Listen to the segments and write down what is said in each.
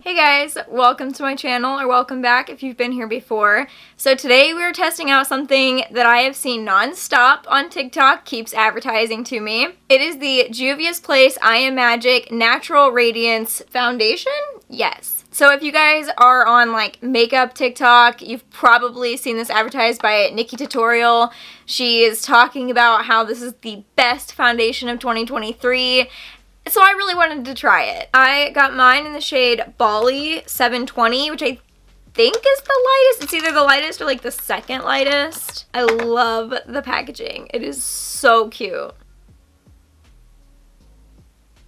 Hey guys, welcome to my channel, or welcome back if you've been here before. So today we're testing out something that I have seen non-stop on TikTok, keeps advertising to me. It is the Juvias Place I Am Magic Natural Radiance Foundation? Yes. So if you guys are on like makeup TikTok, you've probably seen this advertised by Nikki Tutorials. She is talking about how this is the best foundation of 2023. So I really wanted to try it. I got mine in the shade Bali 720, which I think is the lightest. It's either the lightest or like the second lightest. I love the packaging. It is so cute.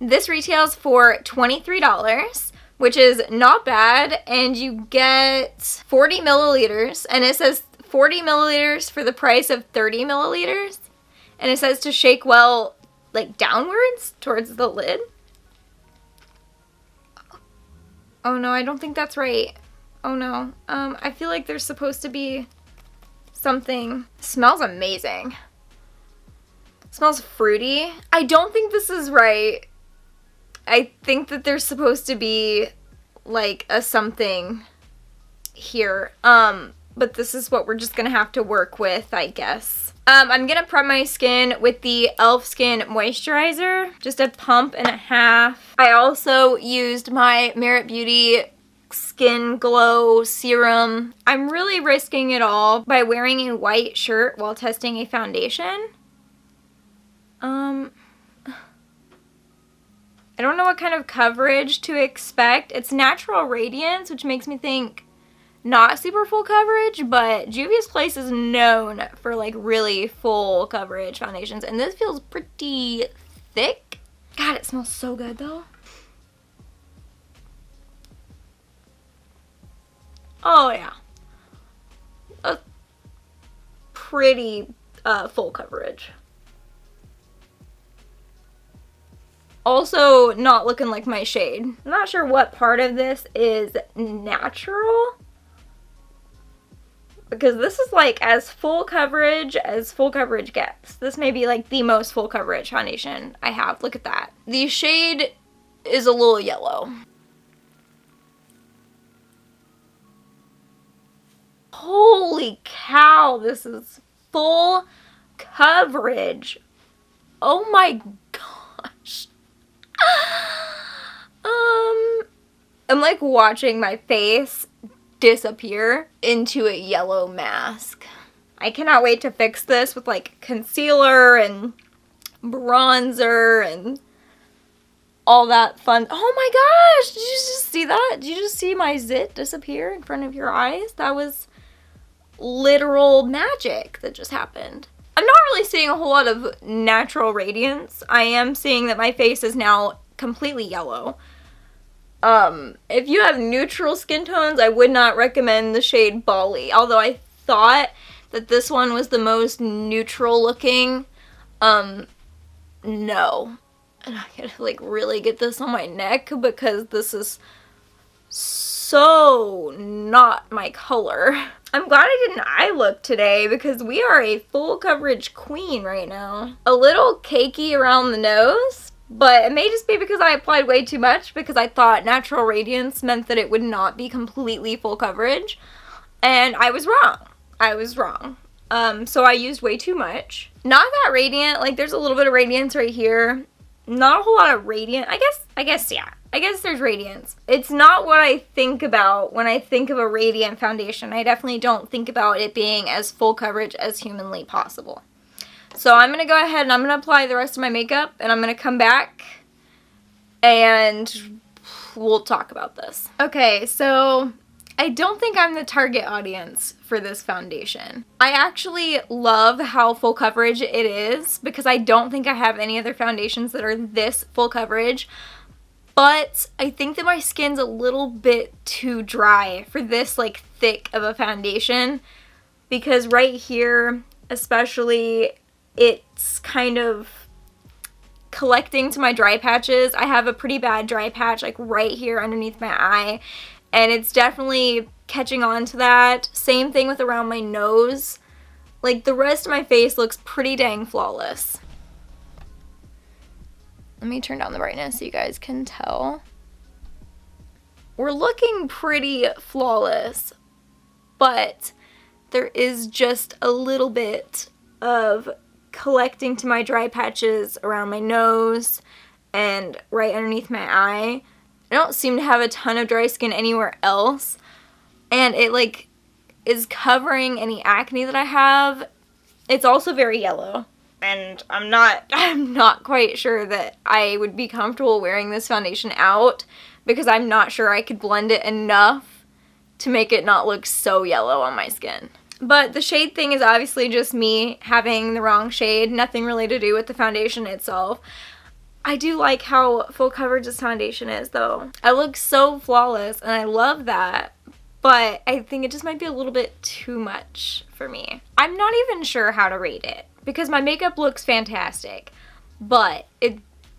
This retails for $23, which is not bad, and you get 40 milliliters, and it says 40 milliliters for the price of 30 milliliters, and it says to shake well like downwards towards the lid. Oh no, I don't think that's right. Oh no. I feel like there's supposed to be something. Smells amazing. Smells fruity. I don't think this is right. I think that there's supposed to be like a something here. But this is what we're just gonna have to work with, I guess. I'm gonna prep my skin with the e.l.f. Skin Moisturizer, just a pump and a half. I also used my Merit Beauty Skin Glow Serum. I'm really risking it all by wearing a white shirt while testing a foundation. I don't know what kind of coverage to expect. It's Natural Radiance, which makes me think not super full coverage, but Juvias Place is known for like really full coverage foundations, and this feels pretty thick. God, it smells so good though. Oh yeah. A pretty full coverage. Also not looking like my shade. I'm not sure what part of this is natural, because this is like as full coverage gets. This may be like the most full coverage foundation I have. Look at that. The shade is a little yellow. Holy cow, this is full coverage. Oh my gosh. I'm like watching my face disappear into a yellow mask. I cannot wait to fix this with like concealer and bronzer and all that fun. Oh my gosh, did you just see that? Did you just see my zit disappear in front of your eyes? That was literal magic that just happened. I'm not really seeing a whole lot of natural radiance. I am seeing that my face is now completely yellow. If you have neutral skin tones, I would not recommend the shade Bali. Although I thought that this one was the most neutral looking. No. And I gotta like really get this on my neck because this is so not my color. I'm glad I did an eye look today because we are a full coverage queen right now. A little cakey around the nose, but it may just be because I applied way too much, because I thought natural radiance meant that it would not be completely full coverage, and I was wrong. I was wrong. So I used way too much. Not that radiant, like there's a little bit of radiance right here. Not a whole lot of radiant. I guess yeah. I guess there's radiance. It's not what I think about when I think of a radiant foundation. I definitely don't think about it being as full coverage as humanly possible. So I'm going to go ahead and I'm going to apply the rest of my makeup, and I'm going to come back and we'll talk about this. Okay, so I don't think I'm the target audience for this foundation. I actually love how full coverage it is because I don't think I have any other foundations that are this full coverage. But I think that my skin's a little bit too dry for this like thick of a foundation, because right here especially, it's kind of collecting to my dry patches. I have a pretty bad dry patch like right here underneath my eye, and it's definitely catching on to that. Same thing with around my nose. Like the rest of my face looks pretty dang flawless. Let me turn down the brightness so you guys can tell. we're looking pretty flawless, but there is just a little bit of collecting to my dry patches around my nose and right underneath my eye. I don't seem to have a ton of dry skin anywhere else, and it like is covering any acne that I have. It's also very yellow, and I'm not quite sure that I would be comfortable wearing this foundation out because I'm not sure I could blend it enough to make it not look so yellow on my skin. But the shade thing is obviously just me having the wrong shade, nothing really to do with the foundation itself. I do like how full coverage this foundation is though. I look so flawless and I love that, but I think it just might be a little bit too much for me. I'm not even sure how to rate it because my makeup looks fantastic, but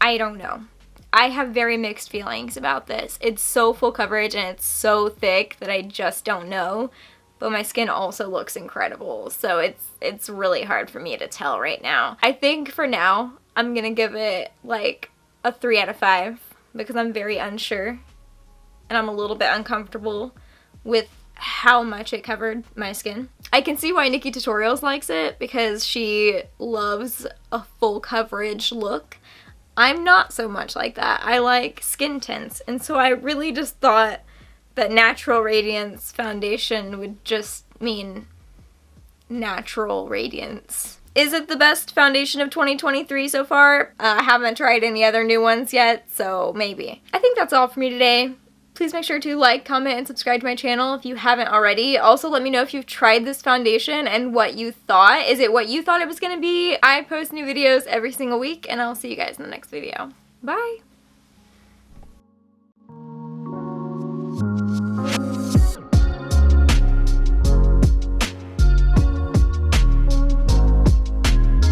I don't know. I have very mixed feelings about this. It's so full coverage and it's so thick that I just don't know. But my skin also looks incredible, so it's really hard for me to tell right now. I think for now, I'm gonna give it like a 3 out of 5 because I'm very unsure and I'm a little bit uncomfortable with how much it covered my skin. I can see why Nikki Tutorials likes it because she loves a full coverage look. I'm not so much like that. I like skin tints, and so I really just thought that natural radiance foundation would just mean natural radiance. Is it the best foundation of 2023 so far? I haven't tried any other new ones yet, so maybe. I think that's all for me today. Please make sure to like, comment, and subscribe to my channel if you haven't already. Also, let me know if you've tried this foundation and what you thought. Is it what you thought it was going to be? I post new videos every single week, and I'll see you guys in the next video. Bye!